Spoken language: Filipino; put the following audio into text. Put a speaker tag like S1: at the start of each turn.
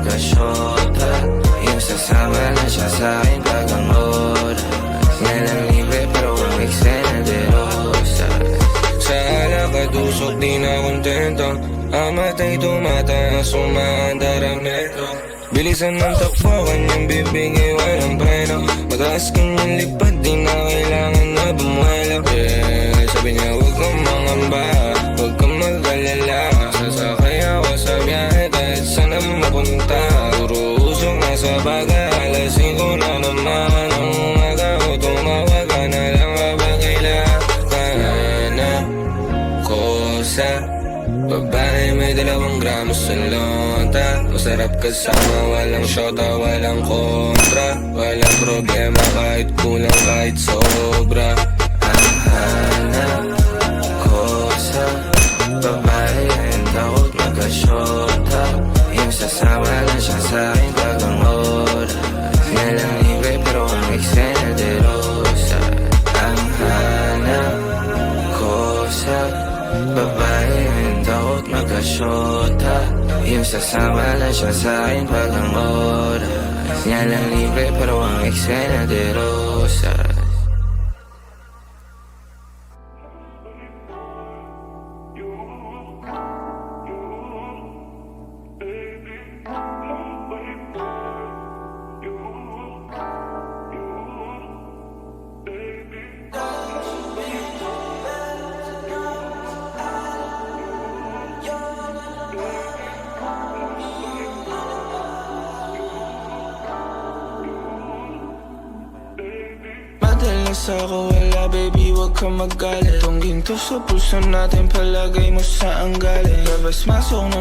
S1: magkasyota. Yung sasama na siya sa'kin pag ang oras niya lang libre pero ang eksena de rosas. Sa alakadusok di na kontento, amatay tumataas, umaandar ang neto. Bilisan ng takbo, kanyang bibig ay walang preno. Mataas kanyang lipad, di na kailangan na bumuelo. Yeah, sabi niya huwag kang mangamba, huwag kang mag-alala. Sasakay ako sa biyahe kahit saan na mapunta. Puro usok na sa baga, alas 5 na naman ang umaga. O tumawag ka na lang kapag kailangan ako sa babae may 2 gramo sa lonta. Masarap kasama, walang shota, walang kontra. Walang problema kahit kulang, kahit sobra. Ang hanap ko sa babae ang takot magkasyota. Yung sasama na siya sa'kin pag ang oras niya lang libre pero ang eksena de rosa. Ang hanap ko sa babae ang takot magkasyota. Yung sasama lang siya sa'kin pag ang oras niya lang libre pero ang eksena de rosa. Madalas ako wala, baby, wag ka magalit. Tong ginto sa puso natin, palagay mo saan galing. Labas masok ng